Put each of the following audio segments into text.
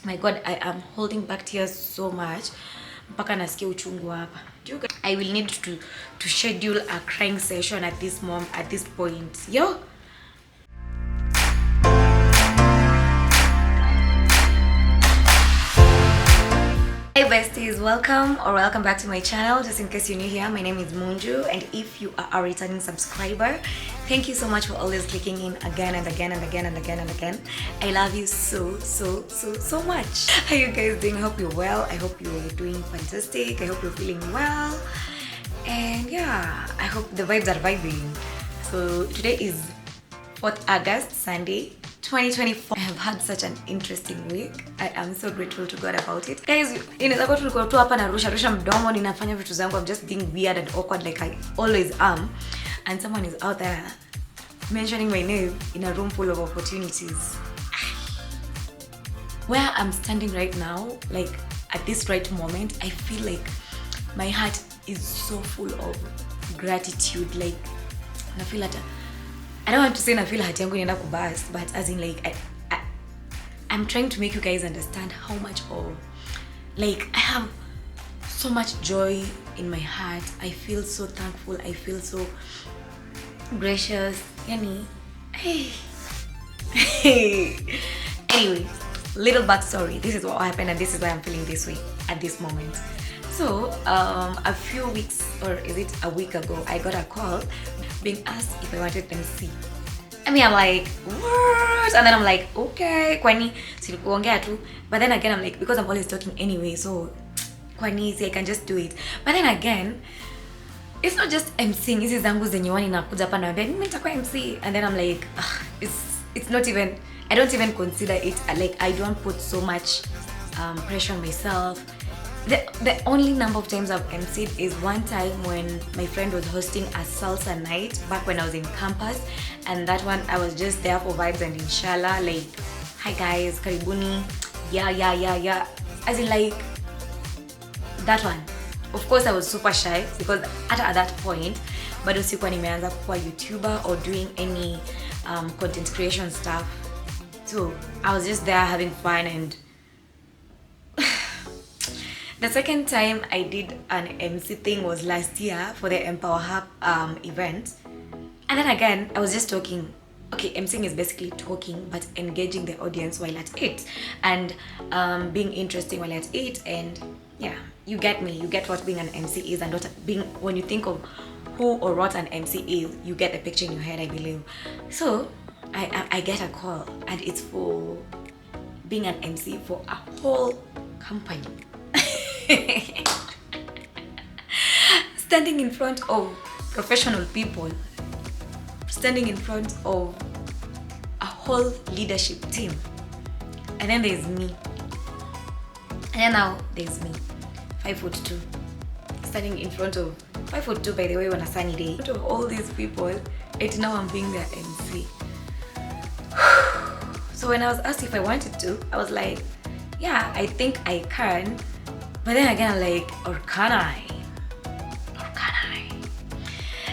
My God, I am holding back tears so much. Mpaka nasikia uchungu hapa. I will need to schedule a crying session at this point. Yo. Hey besties, welcome back to my channel. Just in case you're new here, my name is Munju, and if you are a returning subscriber, thank you so much for always clicking in again and again and again and again and again. I love you so much. How you guys doing? I hope you're well. I hope you're doing fantastic. I hope you're feeling well, and yeah, I hope the vibes are vibing. So today is 4th August, Sunday, 2024. I have had such an interesting week. I am so grateful to God about it. Guys, inaweza kuwa tulikuwa tu hapa na rusha mdomo, ninafanya vitu zangu. I'm just being weird and awkward like I always am. And someone is out there mentioning my name in a room full of opportunities. Where I'm standing right now, like at this right moment, I feel like my heart is so full of gratitude. Like, I feel that I don't want to say I feel hati yangu inaenda kubust, but as in like I'm trying to make you guys understand how much of, like, I have so much joy in my heart. I feel so thankful. I feel so gracious. Yani, hey. Anyway, little backstory. This is what happened and this is why I'm feeling this way at this moment. So, a few weeks, or is it a week ago, I got a call being asked if I wanted MC. I mean, I'm like, what? And then I'm like, okay, kwani silikuongea tu. But then again, I'm like, because I'm always talking anyway, so kwani I can just do it. But then again, it's not just MCing. Hizi zangu zenye wani nakuja hapa na mimi nitakuwa MC. And then I'm like, it's not even, I don't even consider it, like, I don't put so much pressure on myself. The only number of times I've MC'd is one time when my friend was hosting a salsa night back when I was in campus, and that one I was just there for vibes and inshallah, like, hi guys, karibuni, yeah, as in like that one. Of course I was super shy because at that point bado sikuwa nimeanza kuwa YouTuber or doing any content creation stuff, so I was just there having fun. And the second time I did an MC thing was last year for the Empower Hub event. And then again, I was just talking. Okay, MCing is basically talking, but engaging the audience while at it. And being interesting while at it. And yeah, you get me. You get what being an MC is, and what being, when you think of who or what an MC is, you get the picture in your head, I believe. So, I get a call, and it's for being an MC for a whole company. Standing in front of professional people, standing in front of a whole leadership team, and then there's me, and then now there's me, 5'2", standing in front of 5'2", by the way, on a sunny day, in front of all these people, and now I'm being their MC. So when I was asked if I wanted to, I was like, yeah, I think I can. But then again, I'm like, or can I?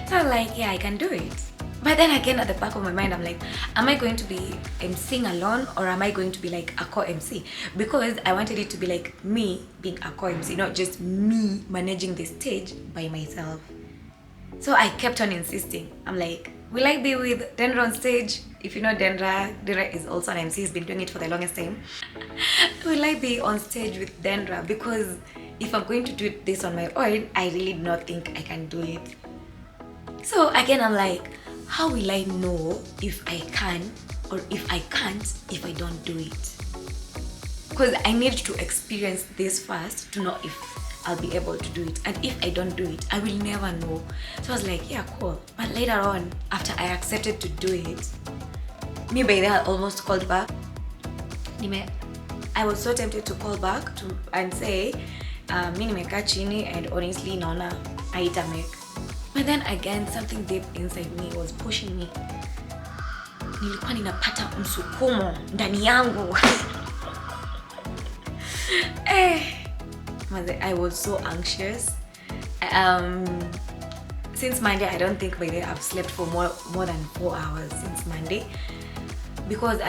So I'm like, yeah, I can do it. But then again, at the back of my mind, I'm like, am I going to be MCing alone, or am I going to be like a co-MC? Because I wanted it to be like me being a co-MC, not just me managing the stage by myself. So I kept on insisting. I'm like, will I be with Dendra on stage? If you know Dendra is also an MC. He's been doing it for the longest time. Will I be on stage with Dendra? Because if I'm going to do this on my own, I really do not think I can do it. So again, I'm like, how will I know if I can or if I can't if I don't do it? Because I need to experience this first to know if I'll be able to do it. And if I don't do it, I will never know. So I was like, yeah, cool. But later on, after I accepted to do it, me by then I almost called back. I was so tempted to call back and say, mi nimekaa chini and honestly naona haitamake. But then again, something deep inside me was pushing me. Nilikuwa ninapata msukumo ndani yangu. I was so anxious. Since Monday, I don't think by then I've slept for more than 4 hours since Monday, because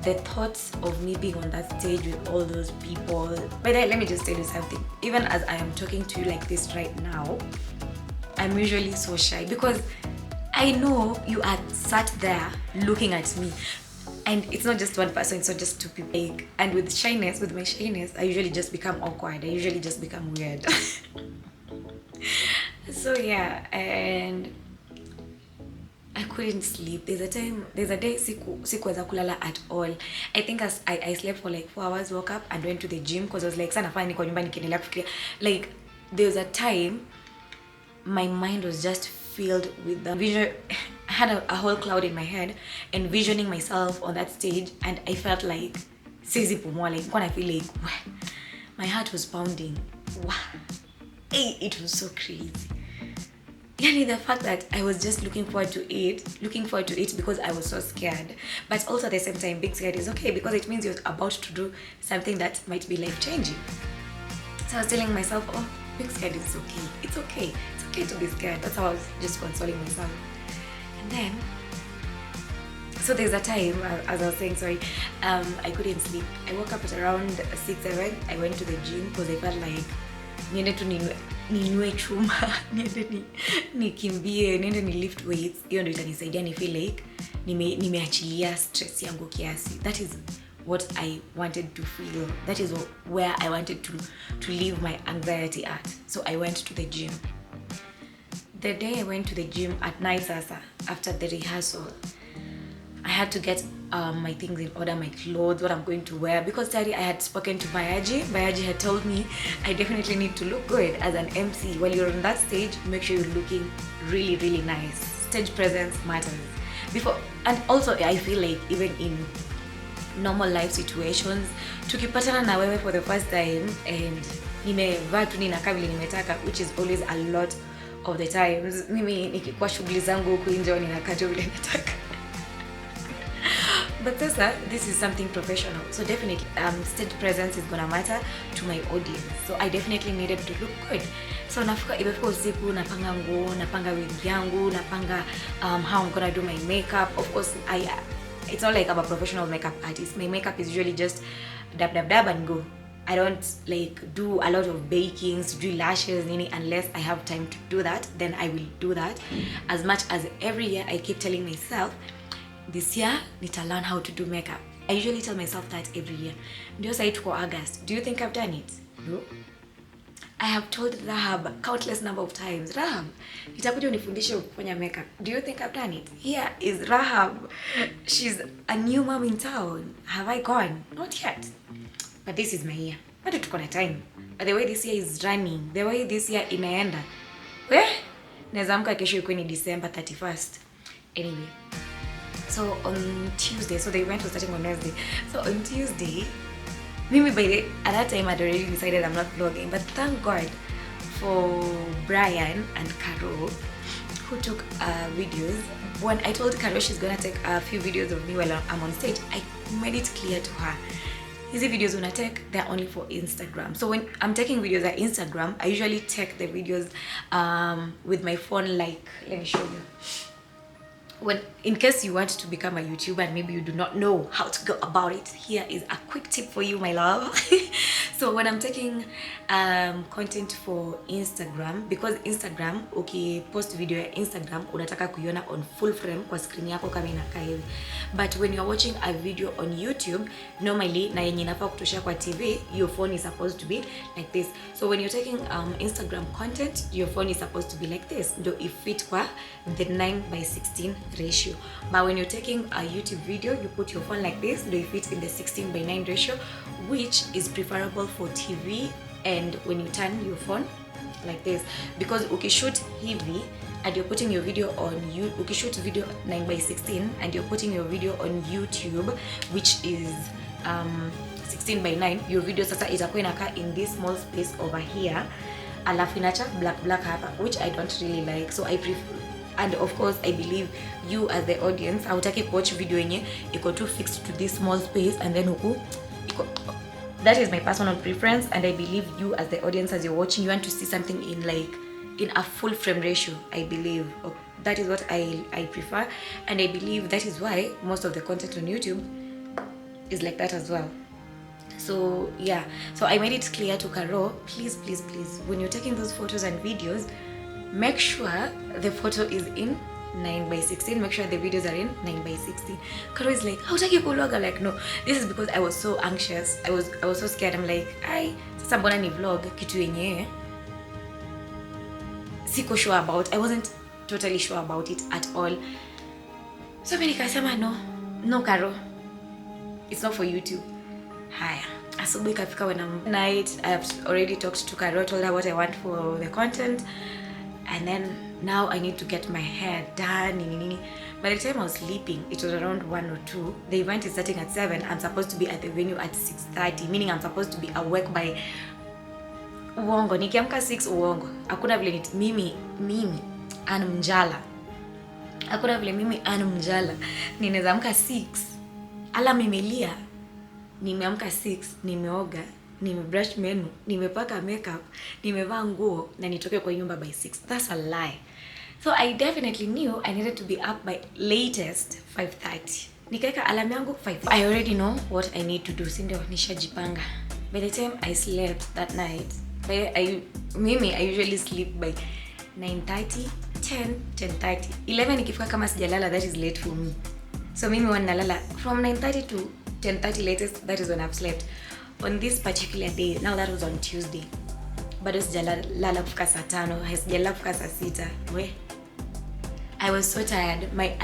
the thoughts of me being on that stage with all those people. But let me just tell you something. Even as I am talking to you like this right now, I'm usually so shy because I know you are sat there looking at me. And it's not just one person, it's not just two people. And with my shyness, I usually just become awkward. I usually just become weird. So yeah, and I couldn't sleep. There's a day sikuweza kulala at all. I think I slept for like 4 hours, woke up and went to the gym because I was like, sana fanya niko nyumbani nikiendelea kufikiria. Like there was a time my mind was just filled with the vision. I had a whole cloud in my head, envisioning myself on that stage, and I felt like sizi pumua, like when I feel like my heart was pounding. Wow. It was so crazy. Yani the fact that I was just looking forward to it because I was so scared. But also at the same time, being scared is okay because it means you're about to do something that might be life-changing. So I was telling myself, oh, being scared is okay. It's okay. It's okay to be scared. That's how I was just consoling myself. And then, so there's a time, as I was saying, sorry, I couldn't sleep. I woke up at around 6, 7. I went to the gym because I felt like niende tu ninue chuma, niende nikimbie, niende ni lift weights. Hiyo ndio itanisaidia ni feel like nimeachilia stress yangu kiasi. That is what I wanted to feel. That is where I wanted to leave my anxiety at. So I went to the gym. The day I went to the gym at night, after the rehearsal, I had to get my things in order, my clothes, what I'm going to wear, because Daddy, I had spoken to Bayaji. Bayaji had told me I definitely need to look good as an MC. While you're on that stage, make sure you're looking really, really nice. Stage presence matters. And also I feel like even in normal life situations, tukipatana na wewe for the first time and nimevaa tu ninakaa vile nimetaka, which is always a lot of the times. Mimi nikikuwa shughuli zangu huku nje ninakaa tu vile nataka. But this is something professional, so definitely stage presence is gonna matter to my audience. So I definitely needed to look good. So imefika usiku, napanga nguo, napanga wig yangu, napanga how I'm gonna do my makeup. Of course, it's not like I'm a professional makeup artist. My makeup is usually just dab and go. I don't like do a lot of bakings, do lashes, unless I have time to do that. Then I will do that. As much as every year I keep telling myself, this year need to learn how to do makeup. I usually tell myself that every year. Ndio sasa tuko August. Do you think I've done it? No. I have told Rahab countless number of times, Rahab, nitakuja unifundishe kufanya makeup. Do you think I've done it? Here is Rahab. She's a new mom in town. Have I gone? Not yet. But this is my year. Bado tuko na time. But the way this year is running, the way this year inaenda, naweza amka kesho ikuwe ni December 31st. Anyway. So on Tuesday, so the event was starting on Wednesday. So on Tuesday, maybe at that time I'd already decided I'm not vlogging, but thank God for Brian and Caro who took videos. When I told Caro she's gonna take a few videos of me while I'm on stage, I made it clear to her, these videos when I take, they're only for Instagram. So when I'm taking videos at Instagram, I usually take the videos with my phone, like, let me show you. In case you want to become a YouTuber and maybe you do not know how to go about it, here is a quick tip for you, my love. So when I'm taking content for Instagram, because Instagram, okay, post video ya Instagram, unataka kuiona on full frame kwa screen yako kama inakaa hivi. But when you're watching a video on YouTube, normally na yenye inafaa kutoshea kwa TV, your phone is supposed to be like this. So when you're taking Instagram content, your phone is supposed to be like this. Ndio ifit kwa the 9:16 ratio. But when you're taking a YouTube video, you put your phone like this, do you fit in the 16:9 ratio, which is preferable for TV and when you turn your phone like this, because ukishoot hivi and you're putting your video on ukishoot video 9:16 and you're putting your video on YouTube, which is 16:9, your video sasa itakuwa inakaa in this small space over here, alafu inacha black hapa, which I don't really like. So I prefer, and of course I believe you as the audience hautaki watch video yenye iko too fixed to this small space and then that is my personal preference, and I believe you as the audience, as you're watching, you want to see something in a full frame ratio. I believe that is what I prefer, and I believe that is why most of the content on YouTube is like that as well. So yeah, so I made it clear to Caro, please, please, please, when you're taking those photos and videos, make sure the photo is in 9:16, make sure the videos are in 9:16. Caro is like, hautaki kuloga? Like, no, this is because I was so anxious. I was so scared. I'm like, sasa mbona ni vlog kitu yenye siko sure about. I wasn't totally sure about it at all. So many nikasema no Caro, it's not for YouTube. Haya, asubuhi kafika when I'm night, I have already talked to Caro, told her what I want for the content, and then now I need to get my hair done. By the time I was sleeping, it was around 1 or 2. The event is starting at 7. I'm supposed to be at the venue at 6:30, meaning I'm supposed to be awake by uongo. Nikiamka 6 uongo. Hakuna vile mimi anumjala. Hakuna vile mimi anumjala. Ninaweza amka 6. Alarm imelia. Nimeamka 6, nimeoga, nimebrush meno, nimepaka makeup, nimevaa nguo na nitoke kwa nyumba by 6. That's a lie. So I definitely knew I needed to be up by latest 5:30. Nikaeka alarm yangu 5. I already know what I need to do. Si ndio nishajipanga. By the time I slept that night, I usually sleep by 9:30, 10, 10:30. 11 ikifika kama sijalala, that is late for me. So mimi wanalala from 9:30 to 10:30 latest. That is when I've slept. On this particular day, now that was on Tuesday, bado sijalala kufika saa 5, sijalala kufika saa 6. I was so tired. My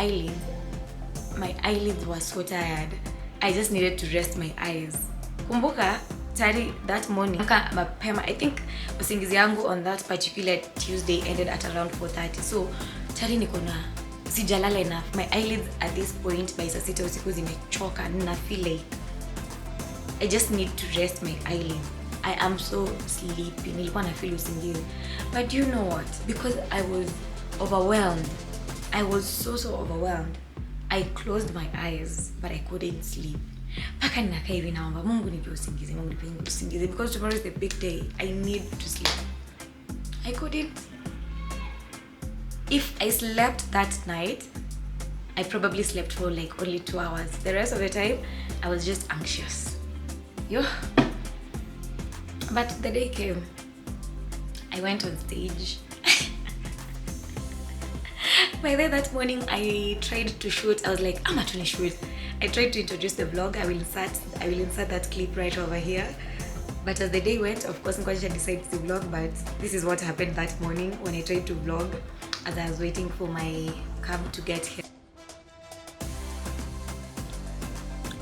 eyelids were so tired. I just needed to rest my eyes. Kumbuka tari that morning mapema, I think usingizi yangu on that particular Tuesday ended at around 4:30. So tari niko na sijalala enough. My eyelids at this point by saa 6 usiku zimechoka na feel like I just need to rest my eyelids. I am so sleepy. Nilikuwa na feel usingizi. But you know what? Because I was overwhelmed. I was so overwhelmed. I closed my eyes, but I couldn't sleep. Paka ninakaa hivi naomba Mungu nipe usingizi, Mungu nipe usingizi, because tomorrow is the big day. I need to sleep. I couldn't. If I slept that night, I probably slept for like only 2 hours. The rest of the time, I was just anxious. But the day came. I went on stage. By then that morning, I tried to shoot. I was like, I'm not going to shoot. I tried to introduce the vlog. I will insert that clip right over here. But as the day went, of course, Nkwanisha decided to vlog. But this is what happened that morning when I tried to vlog as I was waiting for my cab to get here.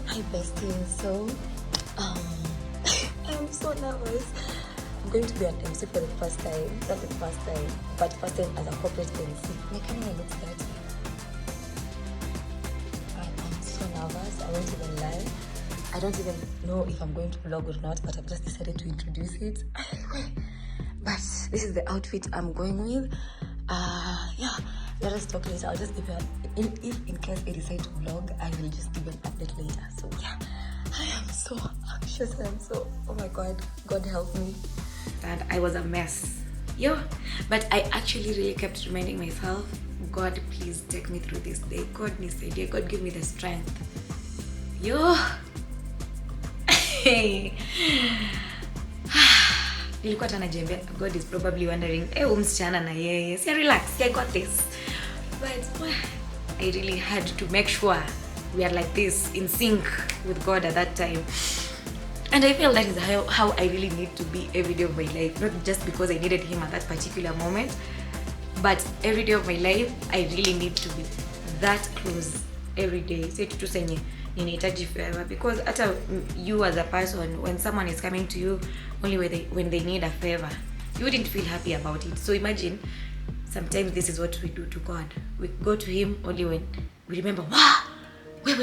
Hi bestie. So, I'm so nervous. I'm going to be an MC for the first time. Not the first time, but first time as a corporate MC. My camera looks that. I'm so nervous. I won't even lie. I don't even know if I'm going to vlog or not, but I've just decided to introduce it. But this is the outfit I'm going with. Yeah, let us talk later. I'll just give you if in case I decide to vlog, I will just give an update later. So yeah, I am so anxious. Oh my God, God help me. And I was a mess. But I actually really kept reminding myself, God, please take me through this day. God needs the idea. God give me the strength. Nilikuwa tanajiambia, God is probably wondering, msichana na yeye. See, relax, I got this. But I really had to make sure we are like this, in sync with God at that time. And I feel that is how I really need to be every day of my life. Not just because I needed him at that particular moment, but every day of my life, I really need to be that close every day. Say to senye ninahitaji forever, because hata you as a person, when someone is coming to you only when they need a favor, you wouldn't feel happy about it. So imagine, sometimes this is what we do to God. We go to him only when we remember, wait,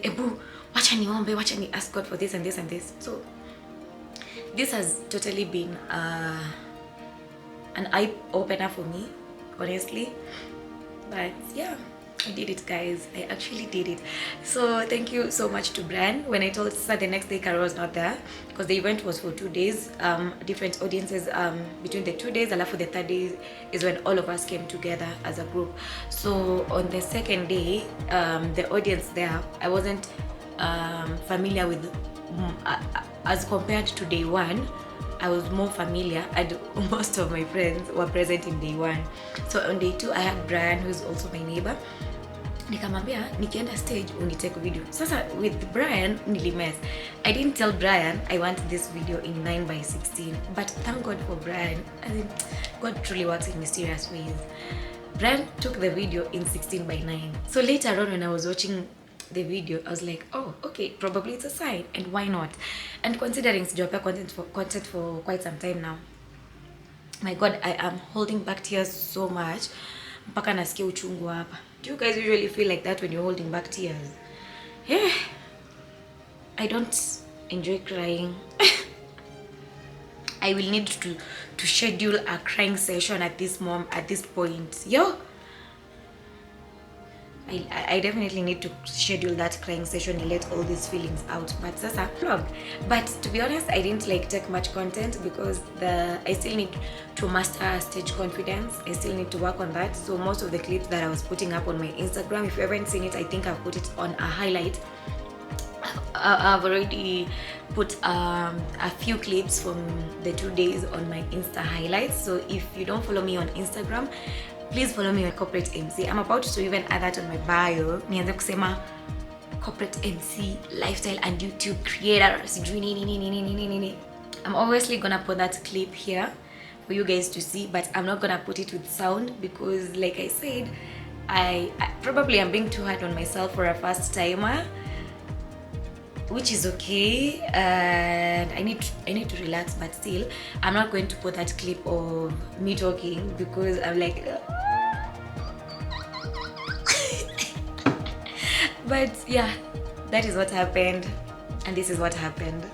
ebu, wacha niombe, wacha ni ask God for this and this and this. So this has totally been an eye opener for me, honestly. But yeah, I did it, guys. I actually did it. So thank you so much to Bran. When I told Sasa the next day, Carol was not there because the event was for 2 days. Different audiences between the 2 days. Alafu the 3rd day is when all of us came together as a group. So on the 2nd day, the audience there, I wasn't familiar with, as compared to day one. I was more familiar, and most of my friends were present in day one. So on day two I had Brian, who is also my neighbor. Nikamwambia nikienda stage unitake video. Sasa with Brian nilimess. I didn't tell Brian I want this video in 9:16, but thank God for Brian. I mean, God truly works in mysterious ways. Brian took the video in 16:9. So later on when I was watching the video, I was like, oh, okay, probably it's a sign, and why not? And considering sijapea content for quite some time now, my God, I am holding back tears so much mpaka nasikia uchungu hapa. Do you guys usually feel like that when you're holding back tears? Yeah, I don't enjoy crying. I will need to schedule a crying session at this point. Yo, I definitely need to schedule that crying session and let all these feelings out. But that's a vlog. But to be honest, I didn't take much content because I still need to master stage confidence. I still need to work on that. So most of the clips that I was putting up on my Instagram, if you haven't seen it, I think I've put it on a highlight. I've already put a few clips from the 2 days on my Insta highlights. So if you don't follow me on Instagram, please follow me on Corporate MC. I'm about to even add that on my bio. Nianze kusema Corporate MC, lifestyle and YouTube creator. I'm obviously gonna put that clip here for you guys to see, but I'm not gonna put it with sound because, like I said, I probably am being too hard on myself for a first timer, which is okay, and I need to relax. But still, I'm not going to put that clip of me talking because I'm like but yeah, that is what happened, and this is what happened.